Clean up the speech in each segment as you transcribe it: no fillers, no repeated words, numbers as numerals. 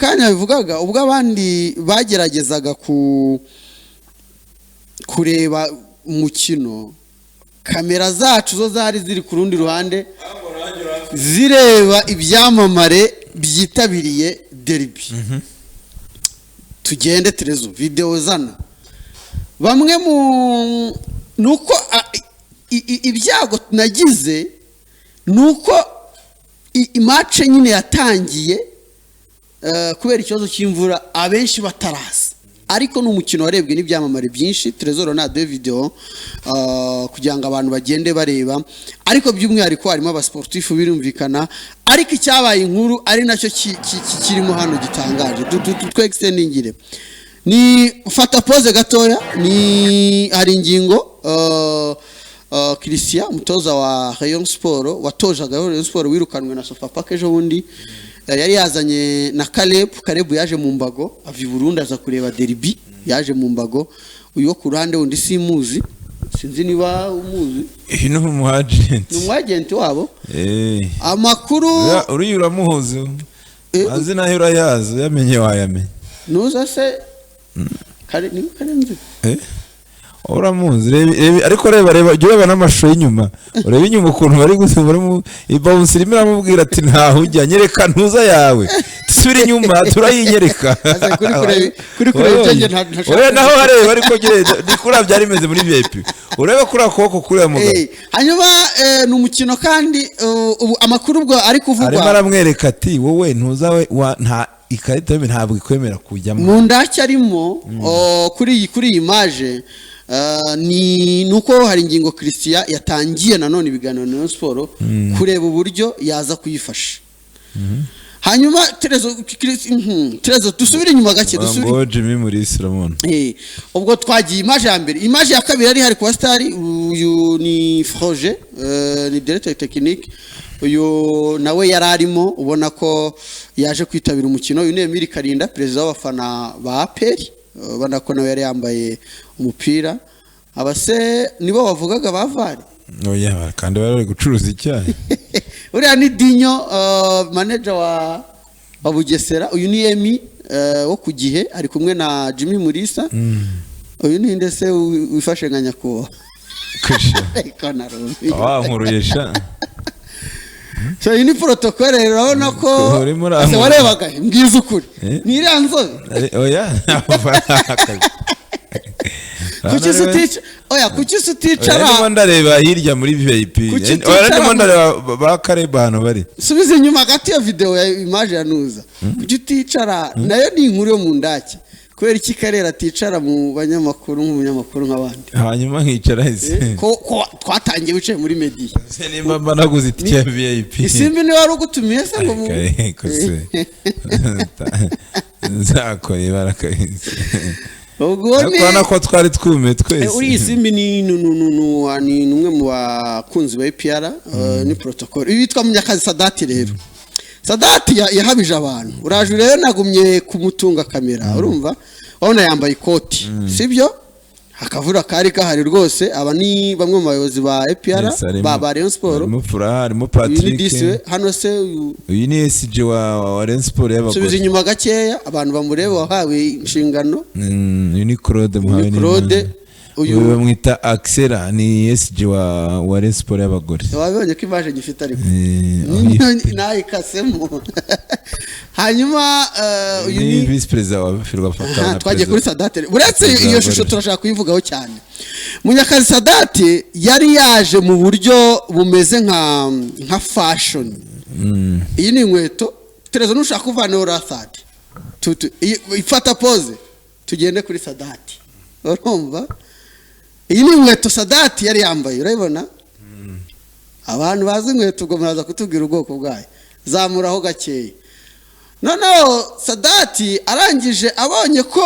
kanya bivugaga ubwo abandi bageragezaga kureba umukino kamera zacu zo zari ziri ku rundi ruhande zireba ibyamamare byitabiriye derby tugende Terezo video zana bamwe nuko ibyago nagize nuko match nyine yatangiye kubera ikibazo cy'imvura abenshi bataraza ariko n'umukino warebwe n'ibyamamare byinshi Trezor na deux video kugira ngo abantu bagende bareba ariko by'umwihariko harimo aba sportif birumvikana ariko icyabaye inkuru ari nacyo kirimo hano gitangaje twextendingire ni fata pause gatoya ni hari ingingo Christian umutoza wa Rayon Sport watojaga Rayon Sport wirukanwe na Sofa Pack ejo bundi yari yazanye na Caleb yaje mu mbago avi Burundi aza kureba derby yaje mu mbago uyo ku ruhande undi simuzi sinzi niba umuzi no mu agent no agent wabo amakuru uri uramuhoze azi naho urayazo yamenye wayamenye nuza se karenze uramuzi ariko reba jye ureba n'amashusho y'inyuma ureba inyuma ukuntu bari gusubira mu bounce irimo iramubwira ati ntaho ujya nyereka ntuza yawe tusubire inyuma turayinyereka kuri icyo ntashaka naho hareba ariko ndikura byari bimeze muri VIP ureba kuri akoko kuri mugabo hanyuma ni umukino kandi ubu amakuru ubwo ari kuvugwa arimo aramwereka ati wowe ntuza we nta ikarita yawe ntabwo ikwemera kujyamo mu Ndake arimo kuri iyi image ni nuko hari ingingo Christian yatangiye nanone ibiganiro na Sport kureba uburyo yaza kuyifasha hanyuma Terezo dusubire inyuma gake dusubire Jimmy muri Islamon ubwo twagiye image ya mbere image ya kabiri ari hari kwa star uyu ni Froge ni directeur technique uyu nawe yararimo ubona ko yaje kwitabira umukino uyu ni Emile Karinda president w'abafana ba APR ubona ko nawe yari yambaye umupira abase nibo bavugaga bavari oya kandi bari gucuruza icyayi uriya ni Dinyo manager wa Bugesera uyu ni Emi wo ku gihe ari kumwe na Jimmy Mulisa uyu ni ndetse wifashe nka nyakubahwa nkuruyesha so iyi ni protocole rero urabona ko warebaga mbwiza ukuri ni iriya nzobe oya kuki uticara ndimo ndareba hirya muri VIP ndimo ndareba ba Caleb hano bari subiza inyuma hagati ya video ya image ya nuza kuki uticara nayo ni inkuru yo mu Ndake kubera iki Karera aticara mu banyamakuru nk'umunyamakuru nk'abandi hanyuma nkicara ese ko twatangiye wicaye muri media se nimba mbanaguze itike ya VIP isimbi ni wari ugutumiye se ngo nzakora ibarakaye ubwo ni ko twari twume twese uri isimbi ni numwe mu bakunzi ba APR ni protocole ibitwa Munyakazi Sadati rero Sadati yahabije abantu uraje rero nagumye kumutunga kamera urumva wabona yambaye ikoti sibyo akavura kari kahari rwose aba ni bamwe mu bayobozi ba APR ba Rayon Sport harimo Patrick hano se uyu ni SG wa Rayon Sport y'abagore subiza inyuma gakeya abantu bamureba wahawe inshingano uyu ni Claude muhawe ni uyu bamwita Axela ni SG wa Rayon Sport y'abagore wabonye ko image gifite ariko nayi kasemo hanyuma uyu ni vice president wa Firwa Fatana twagiye kuri Sadate uretse iyo shusho turashaka kuyivugaho cyane Munyakazi Sadate yari yaje mu buryo bumeze nka fashion iyi ni inkweto Terezo nushaka kuvana Orathad ifata pose tugende kuri Sadate urumva iyi ni inkweto Sadati yari yambaye urabibona abantu bazi inkweto ubwo muraza kutubwira ubwoko bwayo zamuraho gakeya noneho Sadati arangije abonye ko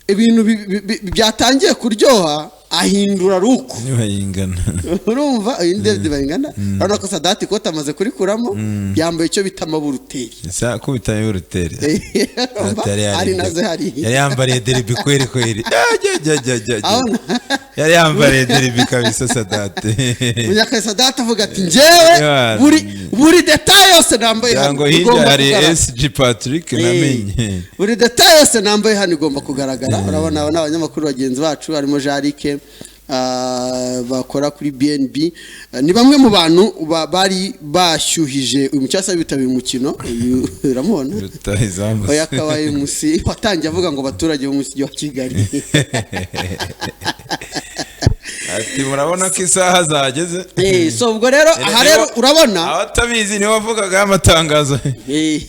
ibintu byatangiye kuryoha ahindura ruko bayingana urumva indebye bayingana urabona ko Sadati ko tamaze kurikuramo yambaye icyo bita amaburuteri sa ko bitaye uruteri ari naze hari yari yambariye derby kweri yari yambariye Derby kabisa Sadate. Munyakazi Sadate avuga ati njyewe buri detail yose nambaye hano ngo hirya hari SG Patrick namenye buri detail yose nambaye hano igomba kugaragara. Urabona abanyamakuru bagenzi bacu harimo Jarike bakora kuri BNB ni bamwe mu bantu bari bashyuhije uyu mucyasa bitabira umukino uramubona oya kabaye musi watangiye avuga ngo baturage bo mu mujyi wa Kigali ati murabona ko isaha zageze so ubwo rero aha rero urabona abatabizi niho bavugaga amatangazo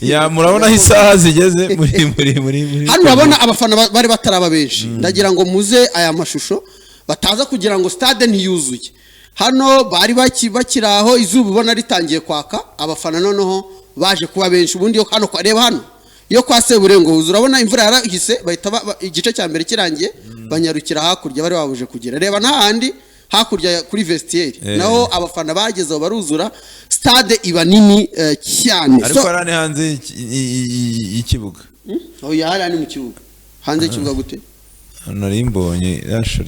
ya murabona aho isaha zigeze muri hano urabona abafana bari bataraba benshi ndagira ngo muze aya mashusho bataza kugira ngo stade ntiyuzuye hano bari bakiraho izuba ubona ritangiye kwaka abafana noneho baje kuba benshi ubundi yo hano reba hano yo kwa Seburengo urabona imvura yarahise bahita igice cya mbere kirangiye banyarukira hakurya bari babuje kugera reba n'ahandi hakurya kuri vestiaire naho abafana bagezeho baruzura stade iba nini cyane ariko arane hanze ikibuga oya harani mu kibuga hanze ikibuga gute nari mbonye ishusho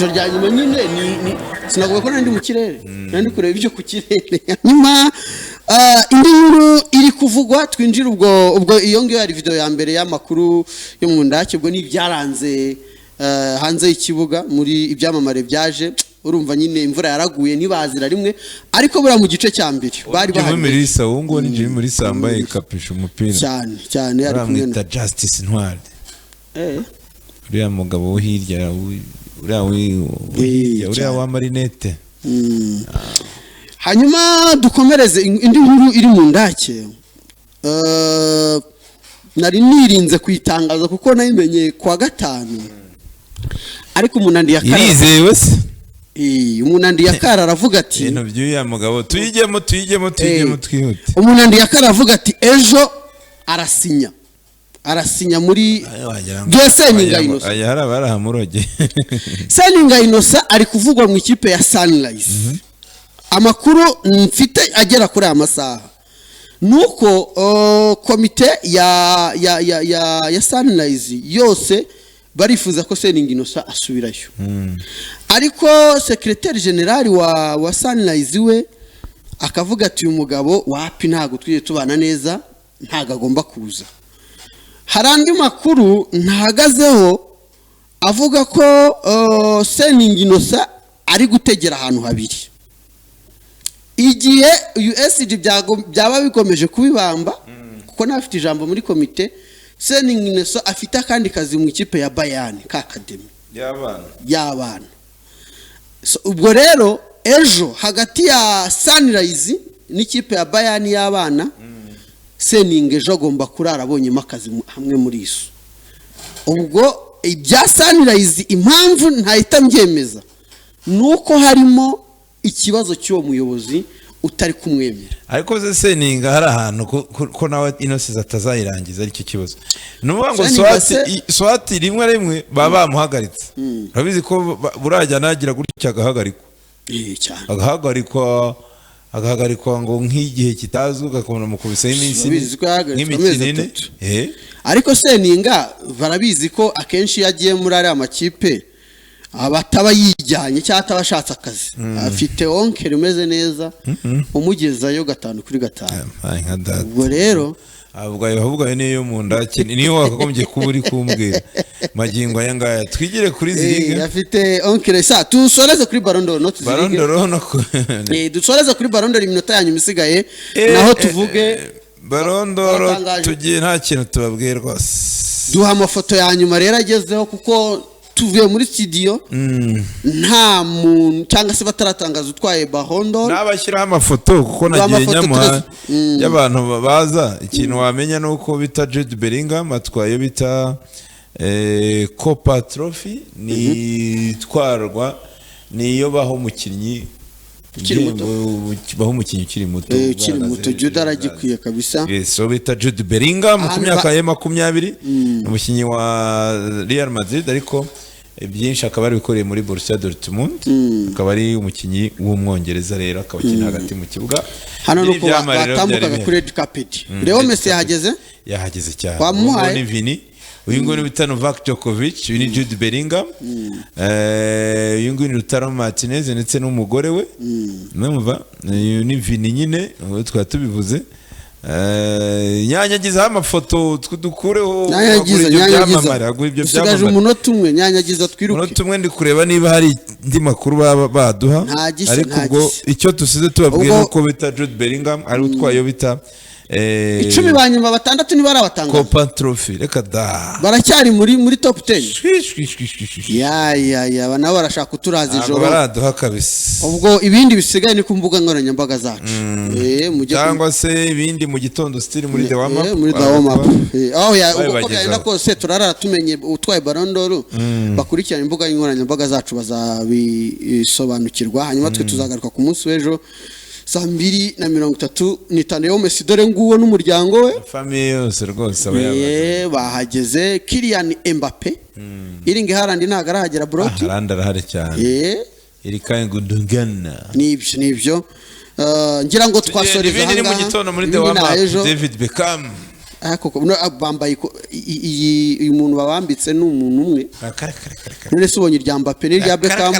rya nyuma nyine ni sinavuga ko nandi mu kirere nandi kureba ibyo ku kirere nyuma indi nkuru iri kuvugwa twinjira ubwo iyo ngiyo yari video ya mbere y'amakuru yo mu Ndake ubwo ni byaranze hanze y'ikibuga muri ibyamamare byaje urumva nyine imvura yaraguye ntibazira rimwe ariko bura mu gice cya mbere bari bahari muri Sawungo ni Jimmy muri Sambaye kapisha umupira cyane ari kumwe na Justice Ntwari uriya mugabo wo hirya uriya wa Marinette hanyuma dukomereze indi nkuru iri mu Ndake nari nirinze kuyitangaza kuko nayimenye kwa gatanu ariko umunandi yakara irizewe se umunandi yakara aravuga ati ibintu by'uya mugabo tuyigemo twihute umunandi yakara aravuga ati ejo arasinya muri Seninga Inosa aya harabarahamuroge Seninga Inosa ari kuvugwa mu ikipe ya Sunrise amakuru mfite agera kuri aya masaha nuko komite ya Sunrise yose barifuza ko Seninga Inosa asubirayo ariko secrétaire général wa Sunrise we akavuga ati uyu mugabo wapi ntago twiye tubana neza ntago agomba kuza harandi makuru ntahagazeho avuga ko Seninga Inosa ari gutegera ahantu habiri igihe USG byaba bikomeje kubibamba kuko nafite ijambo muri komite Seninga Inosa afite akandi kazi mu ikipe ya Bayern ka academy y'abana ubwo rero ejo hagati ya Sunrise n'ikipe ya Bayern y'abana Seninga ejo agomba kurara abonyemo akazi hamwe muri iso ubwo ibya Sunrise impamvu ntahita mbyemeza nuko harimo ikibazo cy'uwo muyobozi utari kumwemera ariko ze Seninga hari ahantu ko nawe Innocence atazayirangiza ari cyo kibazo nuvuga ngo swati rimwe baba bamuhagaritse urabizi ko burajya nagira gutya agahagarikwa cyane agahagarikwa ngo nk'igihe kitazwi ugakubona mukubiseho iminsi nk'imikino ariko Seninga barabizi ko akenshi yagiye muri ariya makipe abataba yijyanye cyangwa atabashatse akazi afite onkeri umeze neza umugezayo 5/5 ubwo rero ahubwo niyo mu Ndake niyo wakagombye kuba uri kumbwira magingo aya ngaya twigire kuri zirige afite onkeri sa tusoreze kuri Barondoro no dusoreze kuri Barondoro iminota yanyu misigaye naho tuvuge Barondoro tugiye nta kintu tubabwiye rwose duha amafoto ya nyuma rero agezeho kuko tuvuye muri studio nta muntu cyangwa se bataratangaza utwaye Barondoro nabashyiraho amafoto kuko nagiye nyamuha y'abantu baza ikintu wamenya nuko bita Jude Bellingham atwaye bita Copa Trophy ni twarwa niyo baho umukinnyi baho umukinnyi ukiri muto Jude aragikwiye kabisa so bita Jude Bellingham ku myaka ya 20 umukinnyi wa Real Madrid ariko byinshi akaba ari bikoreye muri Borussia Dortmund akaba ari umukinnyi w'umwongereza rero akaba akina hagati mu kibuga hano nuko batambukaga kuri red carpet Leo Messi yahageze cyane wamuhaye Vini uyu nguyu ni bita Novak Djokovic, uyu ni Jude Bellingham, uyu nguyu ni Lautaro Martinez ndetse n'umugore we, numva uyu ni Vini nyine twari tubivuze. Nyanyagiza amafoto dukureho nyanyagiza usigaje umunota umwe, nyanyagiza twiruke umunota umwe ndi kureba niba hari indi makuru baduha, ariko ubwo icyo tusize tubabwiye nuko bita Jude Bellingham ari utwayo bita 10 banyuma batandatu niba arabatanga Copa Trophy, reka da baracyari muri top 10 ya bana barashaka kuturaza ijoro baraduha kabisa. ubwo ibindi bisigaye ni ku mbuga nkoranyambaga zacu cyangwa se ibindi mu gitondo still muri the warm up, muri the warm up aho ya uko byagenda kose turarara tumenye utwaye Ballon d'Or, bakurikirana imbuga nkoranyambaga zacu bazabisobanukirwa, hanyuma twe tuzagaruka ku munsi w'ejo 2:35 yo Messi dore nguwo n'umuryango we famille yose rwose bahageze. Kylian Mbappe iringe harandi ntago arahagera broti arahari cyane iri kangu ndungana nibyo ngira ngo twasoreza hanga ibindi mu gitondo muri the warm up David Beckham bambaye iyi muntu babambitse n'umuntu umwe none se ubonye irya Mbappe n'irya Beckham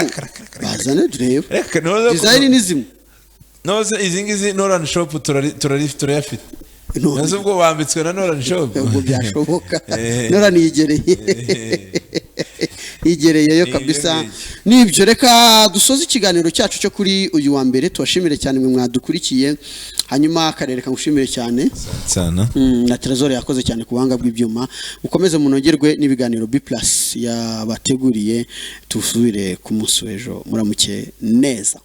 bazane turebe design ni zimwe noze izingizi Noran Shop turayafite nazo ubwo bambitswe na Noran Shop ubwo byashoboka Noran yigereyeyo kabisa. Nibyo reka dusoze ikiganiro cyacu cyo kuri uyu wa mbere, tubashimire cyane mwe mwadukurikiye, hanyuma akarere kangushimire cyane na Trezor yakoze cyane ku buhanga bw'ibyuma, mukomeze munogerwe n'ibiganiro B+ yabateguriye, tufubire ku munsi w'ejo, muramuke neza.